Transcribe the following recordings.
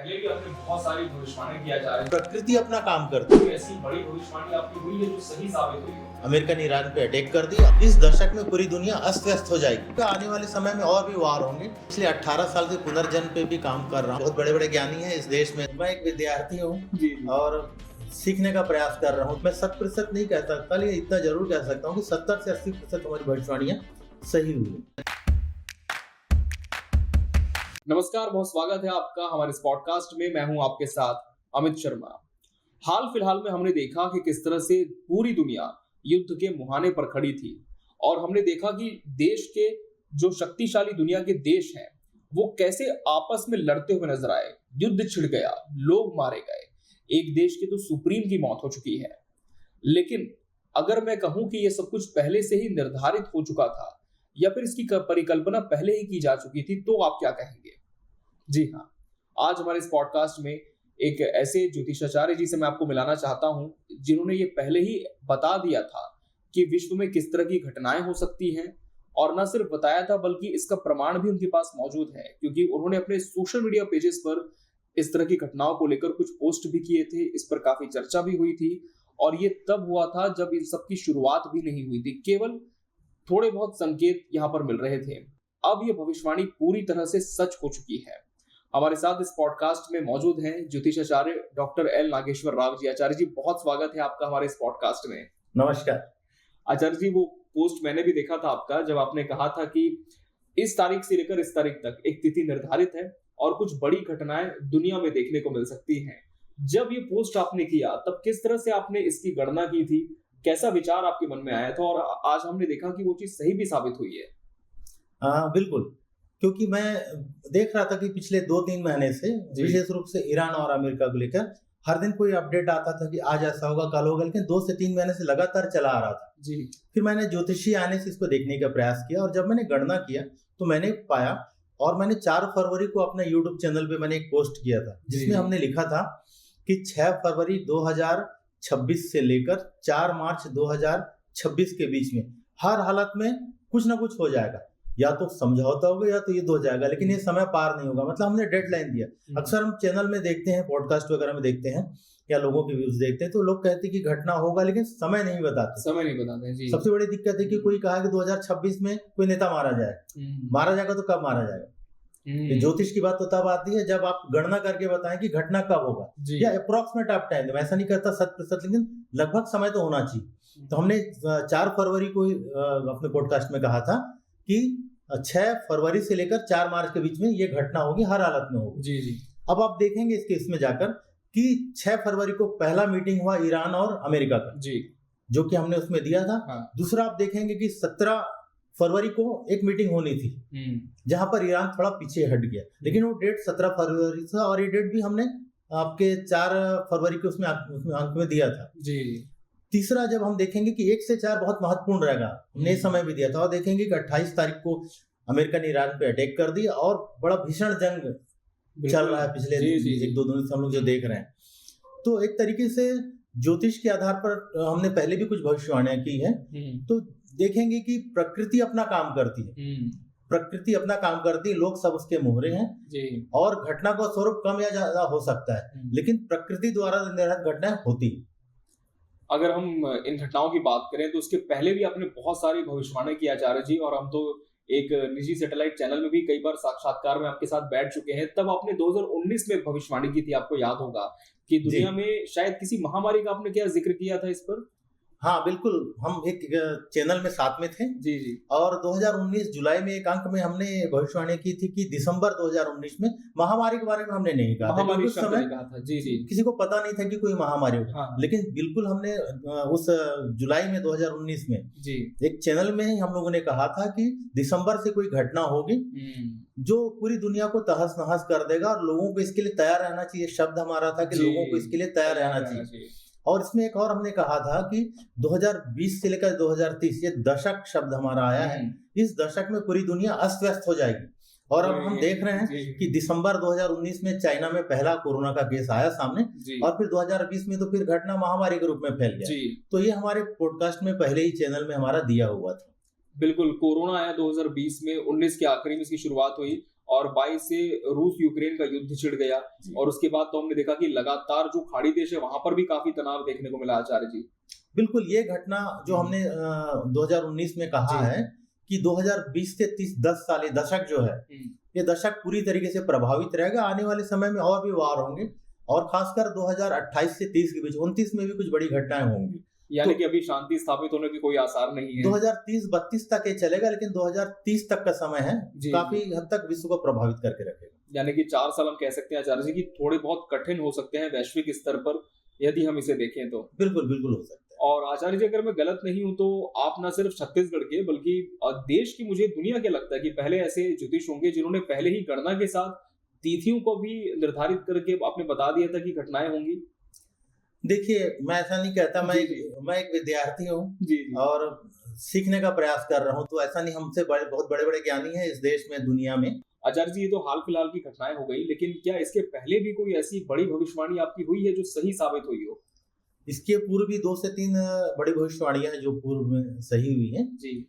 पहले भी आपने बहुत सारी भविष्यवाणी किया जा रही प्रकृति अपना काम करती है। है। ऐसी बड़ी भविष्यवाणी आपकी हुई है जो सही साबित हुई है। अमेरिका ने ईरान पे अटैक कर दिया। इस दशक में पूरी दुनिया अस्त व्यस्त हो जाएगी। तो आने वाले समय में और भी वार होंगे। पिछले 18 साल से पुनर्जन्म पे भी काम कर रहा हूँ। बहुत बड़े बड़े ज्ञानी हैं इस देश में। मैं एक विद्यार्थी हूँ और सीखने का प्रयास कर रहा हूँ। मैं 100% नहीं कह सकता, लेकिन इतना जरूर कह सकता हूँ कि 70 से 80% हमारी भविष्यवाणियां सही हुई हैं। नमस्कार, बहुत स्वागत है आपका हमारे इस पॉडकास्ट में। मैं हूं आपके साथ अमित शर्मा। हाल फिलहाल में हमने देखा कि किस तरह से पूरी दुनिया युद्ध के मुहाने पर खड़ी थी और हमने देखा कि देश के जो शक्तिशाली दुनिया के देश हैं वो कैसे आपस में लड़ते हुए नजर आए। युद्ध छिड़ गया, लोग मारे गए, एक देश के तो सुप्रीम की मौत हो चुकी है। लेकिन अगर मैं कहूं कि यह सब कुछ पहले से ही निर्धारित हो चुका था या फिर इसकी परिकल्पना पहले ही की जा चुकी थी, तो आप क्या कहेंगे? जी हाँ, आज हमारे इस पॉडकास्ट में एक ऐसे ज्योतिषाचार्य जी से मैं आपको मिलाना चाहता हूं जिन्होंने ये पहले ही बता दिया था कि विश्व में किस तरह की घटनाएं हो सकती हैं, और न सिर्फ बताया था बल्कि इसका प्रमाण भी उनके पास मौजूद है, क्योंकि उन्होंने अपने सोशल मीडिया पेजेस पर इस तरह की घटनाओं को लेकर कुछ पोस्ट भी किए थे। इस पर काफी चर्चा भी हुई थी और ये तब हुआ था जब इन सब की शुरुआत भी नहीं हुई थी। केवल थोड़े बहुत संकेत यहाँ पर मिल रहे थे। अब ये भविष्यवाणी पूरी तरह से सच हो चुकी है। हमारे साथ इस पॉडकास्ट में मौजूद हैं ज्योतिषाचार्य डॉक्टर एल नागेश्वर राव जी। आचार्य जी, बहुत स्वागत है आपका हमारे इस पॉडकास्ट में। नमस्कार आचार्य जी, वो पोस्ट मैंने भी देखा था आपका, जब आपने कहा था कि इस तारीख से लेकर इस तारीख तक एक तिथि निर्धारित है और कुछ बड़ी घटनाएं दुनिया में देखने को मिल सकती हैं। जब ये पोस्ट आपने किया तब किस तरह से आपने इसकी गणना की थी, कैसा विचार आपके मन में आया था, और आज हमने देखा कि वो चीज सही भी साबित हुई है? बिल्कुल, क्योंकि मैं देख रहा था कि पिछले 2-3 महीने से विशेष रूप से ईरान और अमेरिका को लेकर हर दिन कोई अपडेट आता था कि आज ऐसा होगा, कल होगा, लेकिन 2 से 3 महीने से लगातार चला आ रहा था जी। फिर मैंने ज्योतिषी आने से इसको देखने का प्रयास किया और जब मैंने गणना किया तो मैंने पाया, और मैंने 4 फरवरी को अपने यूट्यूब चैनल पे मैंने एक पोस्ट किया था जिसमें हमने लिखा था कि 6 फरवरी 2026 से लेकर 4 मार्च 2026 के बीच में हर हालत में कुछ ना कुछ हो जाएगा, या तो समझौता होगा या तो युद्ध हो जाएगा, लेकिन ये समय पार नहीं होगा। मतलब हमने डेडलाइन दिया। अक्सर हम चैनल में देखते हैं, पॉडकास्ट वगैरह में देखते हैं या लोगों के व्यूज देखते हैं, तो लोग कहते हैं कि घटना होगा लेकिन समय नहीं बताते जी। सबसे बड़ी दिक्कत है कि कोई कहा कि 2026 में कोई नेता मारा जाएगा, तो कब मारा जाएगा? ज्योतिष की बात तो तब आती है जब आप गणना करके बताएं कि घटना कब होगा, या अप्रोक्सीमेट आप टाइम दो। ऐसा नहीं करता 100%, लेकिन लगभग समय तो होना चाहिए। तो हमने 4 फरवरी को अपने पॉडकास्ट में कहा था कि 6 फरवरी से लेकर 4 मार्च के बीच में ये घटना होगी, हर हालत में होगी। जी। अब आप देखेंगे इसके इसमें जाकर कि 6 फरवरी को पहला मीटिंग हुआ ईरान और अमेरिका का जी, जो कि हमने उसमें दिया था। हाँ। दूसरा आप देखेंगे कि 17 फरवरी को एक मीटिंग होनी थी जहां पर ईरान थोड़ा पीछे हट गया, लेकिन वो डेट 17 फरवरी था और ये डेट भी हमने आपके 4 फरवरी के उसमें अंक में दिया था जी। तीसरा जब हम देखेंगे कि 1 से 4 बहुत महत्वपूर्ण रहेगा, हमने समय भी दिया था, और देखेंगे कि 28 तारीख को अमेरिका ने ईरान पे अटैक कर दिया और बड़ा भीषण जंग चल रहा है पिछले 1-2 दिन से हम लोग जो देख रहे हैं। तो एक तरीके से ज्योतिष के आधार पर हमने पहले भी कुछ भविष्यवाणियां की है। तो देखेंगे कि प्रकृति अपना काम करती है, लोग सब उसके मोहरे हैं जी। और घटना का स्वरूप कम या ज्यादा हो सकता है, लेकिन प्रकृति द्वारा निर्धारित घटनाएं होती है। अगर हम इन घटनाओं की बात करें तो उसके पहले भी आपने बहुत सारी भविष्यवाणी की आचार्य जी, और हम तो एक निजी सैटेलाइट चैनल में भी कई बार साक्षात्कार में आपके साथ बैठ चुके हैं। तब आपने 2019 में भविष्यवाणी की थी, आपको याद होगा कि दुनिया में शायद किसी महामारी का आपने क्या जिक्र किया था इस पर? हाँ बिल्कुल, हम एक चैनल में साथ में थे जी। और 2019 जुलाई में एक अंक में हमने भविष्यवाणी की थी कि दिसंबर 2019 में महामारी के बारे में हमने नहीं कहा था, उस समय जी। किसी को पता नहीं था कि कोई महामारी होगा। हाँ। लेकिन बिल्कुल हमने उस जुलाई में 2019 में जी एक चैनल में ही हम लोगों ने कहा था कि दिसंबर से कोई घटना होगी जो पूरी दुनिया को तहस नहस कर देगा और लोगों को इसके लिए तैयार रहना चाहिए। शब्द हमारा था कि लोगों को इसके लिए तैयार रहना चाहिए। और इसमें एक और हमने कहा था कि 2020 से लेकर 2030 ये दशक शब्द हमारा आया है, इस दशक में पूरी दुनिया अस्त व्यस्त हो जाएगी। और अब हम देख रहे हैं कि दिसंबर 2019 में चाइना में पहला कोरोना का केस आया सामने, और फिर 2020 में तो फिर घटना महामारी के रूप में फैल गया। तो ये हमारे पॉडकास्ट में पहले ही चैनल में हमारा दिया हुआ था। बिल्कुल, कोरोना आया 2020 में, 19 के आखिरी में इसकी शुरुआत हुई और 22 से रूस यूक्रेन का युद्ध छिड़ गया और उसके बाद तो हमने देखा कि लगातार जो खाड़ी देश है वहां पर भी काफी तनाव देखने को मिला आचार्य जी। बिल्कुल, ये घटना जो हमने 2019 में कहा है कि 2020 से 10 साल, ये दशक जो है, ये दशक पूरी तरीके से प्रभावित रहेगा। आने वाले समय में और भी वार होंगे और खासकर 2028 से 30 के बीच 29 में भी कुछ बड़ी घटनाएं होंगी। यानी कि अभी शांति स्थापित होने के कोई आसार नहीं है। 2030-32 तक ये चलेगा, लेकिन 2030 तक का समय है, काफी हद तक विश्व को प्रभावित करके रखेगा। यानी कि 4 साल हम कह सकते हैं आचार्य जी कि थोड़े बहुत कठिन हो सकते हैं वैश्विक स्तर पर, यदि हम इसे देखें तो। बिल्कुल बिल्कुल हो सकता है। और आचार्य जी, अगर मैं गलत नहीं हूं तो आप न सिर्फ छत्तीसगढ़ के बल्कि देश की, मुझे दुनिया के लगता है कि पहले ऐसे ज्योतिष होंगे जिन्होंने पहले ही गणना के साथ तिथियों को भी निर्धारित करके आपने बता दिया था कि घटनाएं होंगी। देखिए, मैं ऐसा नहीं कहता, मैं एक विद्यार्थी हूँ और सीखने का प्रयास कर रहा हूँ, तो ऐसा नहीं, हमसे बहुत बड़े बड़े ज्ञानी हैं इस देश में, दुनिया में। आचार्य जी, ये तो हाल फिलहाल की घटनाएं हो गई, लेकिन क्या इसके पहले भी कोई ऐसी बड़ी भविष्यवाणी आपकी हुई है जो सही साबित हुई हो? इसके पूर्व भी 2 से 3 बड़ी भविष्यवाणियां हैं जो पूर्व में सही हुई हैं जी।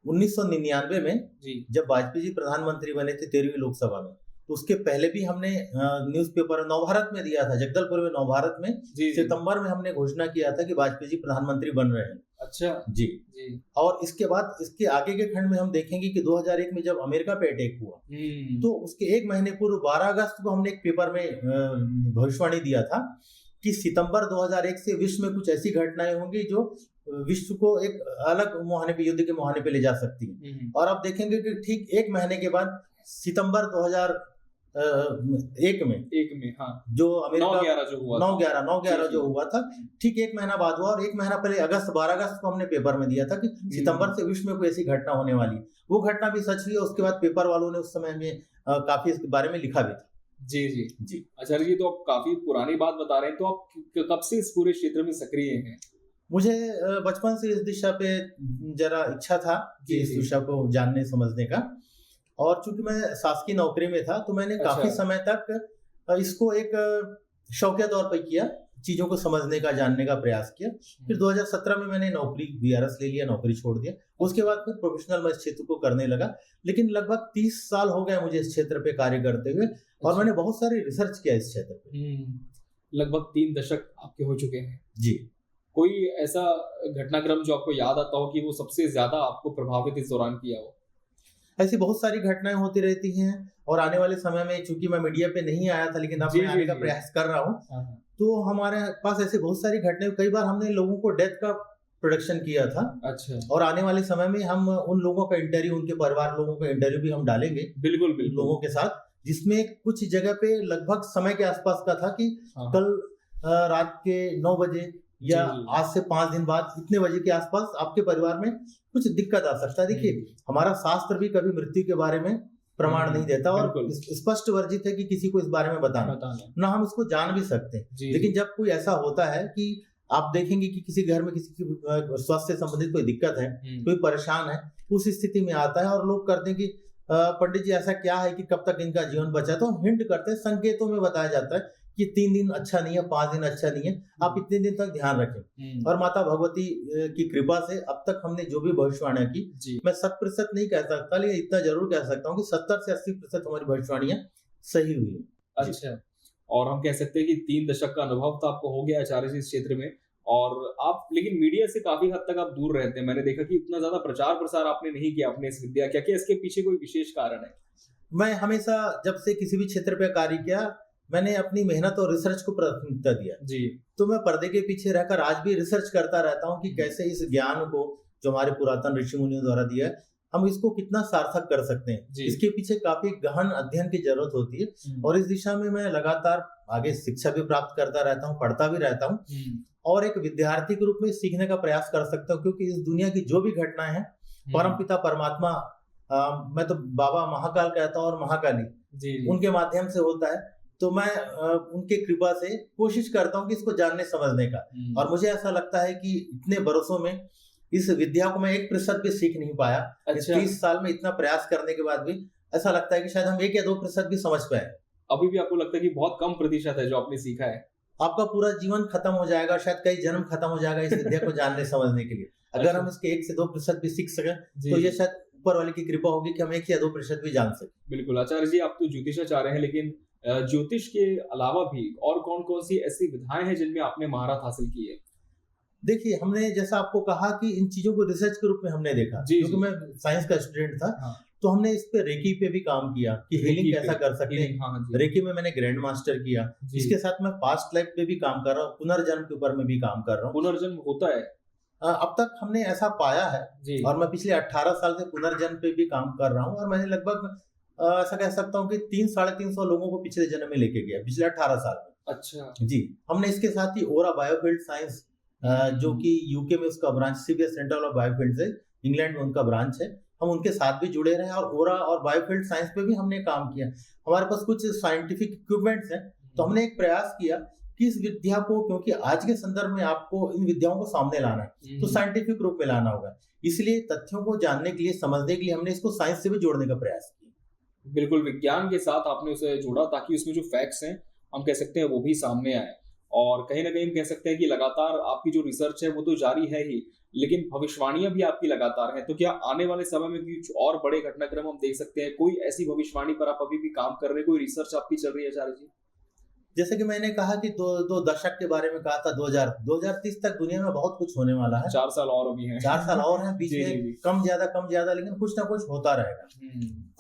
1999 में जब वाजपेयी जी प्रधानमंत्री बने थे 13वीं लोकसभा में, तो उसके पहले भी हमने न्यूज़पेपर नवभारत में दिया था, जगदलपुर में नवभारत में सितंबर में हमने घोषणा किया था कि वाजपेयी जी प्रधानमंत्री बन रहे हैं। अच्छा जी। और इसके बाद इसके आगे के खंड में हम देखेंगे कि 2001 में जब अमेरिका पे अटैक हुआ, तो उसके 1 महीने पूर्व 12 अगस्त को हमने एक पेपर में भविष्यवाणी दिया था कि सितंबर 2001 से विश्व में कुछ ऐसी घटनाएं होंगी जो विश्व को एक अलग मुहाने पे, युद्ध के मुहाने पे ले जा सकती है। और आप देखेंगे कि ठीक 1 महीने के बाद सितंबर 2001 में हाँ, जो अमेरिका 9/11 जो हुआ था, ठीक 1 महीना बाद हुआ। और 1 महीना पहले 12 अगस्त को हमने पेपर में दिया था कि सितंबर से विश्व में कोई ऐसी घटना होने वाली। वो घटना भी सच हुई। उसके बाद पेपर वालों ने उस समय में काफी इसके बारे में लिखा भी था। जी जी जी। आचार्य जी, तो आप काफी पुरानी बात बता रहे हैं, तो आप कब से इस पूरे क्षेत्र में सक्रिय हैं? मुझे बचपन से इस दिशा पे जरा इच्छा था कि इस दिशा को जानने समझने का, और चूंकि मैं शासकीय नौकरी में था तो मैंने काफी समय तक इसको एक शौकिया तौर पर किया, चीजों को समझने का, जानने का प्रयास किया। फिर 2017 में मैंने नौकरी वीआरएस ले लिया, नौकरी छोड़ दिया। उसके बाद फिर प्रोफेशनल मैं इस क्षेत्र को करने लगा, लेकिन लगभग 30 साल हो गए मुझे इस क्षेत्र पे कार्य करते हुए, और मैंने बहुत सारी रिसर्च किया इस क्षेत्र पे। लगभग 3 दशक आपके हो चुके हैं जी। कोई ऐसा घटनाक्रम जो आपको याद आता हो कि वो सबसे ज्यादा आपको प्रभावित इस दौरान किया हो? ऐसी बहुत सारी घटनाएं होती रहती हैं, और आने वाले समय में, चूंकि मैं मीडिया पे नहीं आया था लेकिन अब मैं आने का प्रयास कर रहा हूँ, तो हमारे पास ऐसे बहुत सारी घटनाएं, कई बार हमने लोगों को डेथ का प्रोडक्शन किया था। अच्छा। और आने वाले समय में हम उन लोगों का इंटरव्यू, उनके परिवार लोगों का इंटरव्यू भी हम डालेंगे बिल्कुल लोगों के साथ, जिसमें कुछ जगह पे लगभग समय के आसपास का था कि कल रात के 9 बजे या आज से 5 दिन बाद इतने बजे के आसपास आपके परिवार में कुछ दिक्कत आ सकता है। देखिए, हमारा शास्त्र भी कभी मृत्यु के बारे में प्रमाण नहीं देता, और स्पष्ट वर्जित है कि किसी को इस बारे में बताना, ना हम इसको जान भी सकते हैं। लेकिन जब कोई ऐसा होता है कि आप देखेंगे कि किसी घर में किसी की स्वास्थ्य से संबंधित कोई दिक्कत है, कोई परेशान है, उस स्थिति में आता है और लोग करते हैं कि पंडित जी ऐसा क्या है कि कब तक इनका जीवन बचा, तो हिंट करते हैं, संकेतों में बताया जाता है कि 3 दिन अच्छा नहीं है, 5 दिन अच्छा नहीं है, आप इतने दिन तक ध्यान रखें। और माता भगवती की कृपा से अब तक हमने जो भी भविष्यवाणियां की, मैं 100% नहीं कह सकता, लेकिन इतना जरूर कह सकता हूँ कि 70 से 80% हमारी भविष्यवाणियां सही हुई है। अच्छा, और हम कह सकते हैं कि 3 दशक का अनुभव तो आपको हो गया आचार्य जी इस क्षेत्र में, और आप लेकिन मीडिया से काफी हद तक आप दूर रहते हैं। मैंने देखा कि उतना ज्यादा प्रचार प्रसार आपने नहीं किया अपने इस विद्या, क्या इसके पीछे कोई विशेष कारण है? मैं हमेशा जब से किसी भी क्षेत्र पे कार्य किया, मैंने अपनी मेहनत और रिसर्च को प्राथमिकता दिया जी। तो मैं पर्दे के पीछे रहकर आज भी रिसर्च करता रहता हूँ कि कैसे इस ज्ञान को, जो हमारे पुरातन ऋषि मुनियों द्वारा दिया है, हम इसको कितना सार्थक कर सकते हैं। इसके पीछे काफी गहन अध्ययन की जरूरत होती है, और इस दिशा में मैं लगातार आगे शिक्षा भी प्राप्त करता रहता हूँ, पढ़ता भी रहता हूँ, और एक विद्यार्थी के रूप में सीखने का प्रयास कर सकता हूँ। क्योंकि इस दुनिया की जो भी घटनाएं हैं, परमपिता परमात्मा, मैं तो बाबा महाकाल कहता हूँ और महाकाली, उनके माध्यम से होता है। तो मैं उनके कृपा से कोशिश करता हूँ कि इसको जानने समझने का, और मुझे ऐसा लगता है कि इतने बरसों में इस विद्या को मैं 1% भी सीख नहीं पाया। अच्छा। 30 साल में इतना प्रयास करने के बाद भी ऐसा लगता है कि शायद हम 1 या 2% भी समझ पाए। अभी भी आपको लगता है कि बहुत कम प्रतिशत है जो आपने सीखा है? आपका पूरा जीवन खत्म हो जाएगा, शायद कई जन्म खत्म हो जाएगा इस विद्या को जानने समझने के लिए। अगर हम इसके 1 से 2% भी सीख सकें तो ये शायद ऊपर वाले की कृपा होगी कि हम 1 या 2% भी जान सके। बिल्कुल आचार्य जी, आप तो ज्योतिषाचार्य हैं, लेकिन ज्योतिष के अलावा भी और कौन-कौन सी ऐसी विधाएं हैं जिनमें आपने महारत हासिल की है? देखिए, हमने जैसा आपको कहा कि इन चीज़ों को रिसर्च के रूप में हमने देखा, जी, क्योंकि जी। मैं साइंस का स्टूडेंट था, हाँ, तो हमने इस पे रेकी पे भी काम किया कि रेकी हीलिंग पे, कैसा कर सकते हैं। हीलिंग, हाँ, हाँ जी। रेकी में मैंने ग्रैंड मास्टर किया, जी। इसके साथ मैं पास्ट लाइफ पे भी काम कर रहा हूँ, पुनर्जन्म के ऊपर में भी काम कर रहा हूँ। पुनर्जन्म होता है? अब तक हमने ऐसा पाया है जी। और मैं पिछले 18 साल से पुनर्जन्म पे भी काम कर रहा हूँ और मैंने लगभग ऐसा कह सकता हूँ कि 3 साढ़े 300 लोगों को पिछले जन्म में लेके गया, पिछले 18 साल में। अच्छा। जी, हमने इसके साथ ही ओरा बायोफील्ड साइंस जो कि यूके में उसका ब्रांच सीबीएस सेंटर ऑफ बायोफील्ड्स है, इंग्लैंड में उनका ब्रांच है, हम उनके साथ भी जुड़े रहे और ओरा और बायोफील्ड साइंस पे भी हमने काम किया। हमारे पास कुछ साइंटिफिक इक्विपमेंट्स हैं, तो हमने एक प्रयास किया कि इस विद्या को, क्योंकि आज के संदर्भ में आपको इन विद्याओं को सामने लाना है, तो साइंटिफिक रूप में लाना होगा। इसलिए तथ्यों को जानने के लिए, समझने के लिए हमने इसको साइंस से भी जोड़ने का प्रयास किया। बिल्कुल, विज्ञान के साथ आपने उसे जोड़ा ताकि उसमें जो फैक्ट्स हैं, हम कह सकते हैं वो भी सामने आए। और कहीं न कहीं हम कह सकते हैं कि लगातार आपकी जो रिसर्च है वो तो जारी है ही, लेकिन भविष्यवाणियाँ भी आपकी लगातार हैं। तो क्या आने वाले समय में कुछ और बड़े घटनाक्रम हम देख सकते हैं? कोई ऐसी भविष्यवाणी पर आप अभी भी काम कर रहे हैं, कोई रिसर्च आपकी चल रही है आचार्य जी? जैसे कि मैंने कहा कि दो दशक के बारे में कहा था, 2030 तक दुनिया में बहुत कुछ होने वाला है। 4 साल और अभी हैं। 4 साल और हैं, बीच जी, जी, में जी। कम ज्यादा लेकिन कुछ ना कुछ होता रहेगा।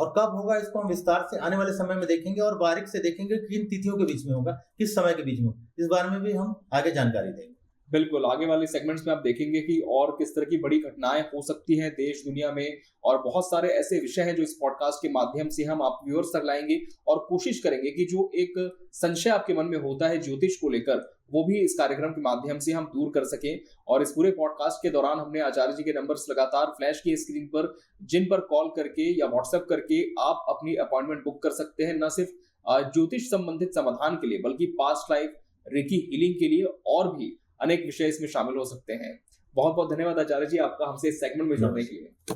और कब होगा इसको हम विस्तार से आने वाले समय में देखेंगे और बारीक से देखेंगे कि किन तिथियों के बीच में होगा, किस समय के बीच में होगा। इस बारे में भी हम आगे जानकारी देंगे। बिल्कुल, आगे वाले सेगमेंट्स में आप देखेंगे कि और किस तरह की बड़ी घटनाएँ हो सकती हैं देश दुनिया में, और बहुत सारे ऐसे विषय हैं जो इस पॉडकास्ट के माध्यम से हम आप व्यूअर्स तक लाएँगे और कोशिश करेंगे कि जो एक संशय आपके मन में होता है ज्योतिष को लेकर, वो भी इस कार्यक्रम के माध्यम से हम दूर कर सकें। और इस पूरे पॉडकास्ट के दौरान हमने आचार्य जी के नंबर्स लगातार फ्लैश किए स्क्रीन पर, जिन पर कॉल करके या व्हाट्सएप करके आप अपनी अपॉइंटमेंट बुक कर सकते हैं, न सिर्फ ज्योतिष संबंधित समाधान के लिए, बल्कि पास्ट लाइफ, रेकी हीलिंग के लिए और भी अनेक विषय इसमें शामिल हो सकते हैं। बहुत-बहुत धन्यवाद आचार्य जी आपका हमसे इस सेगमेंट में जुड़ने के लिए।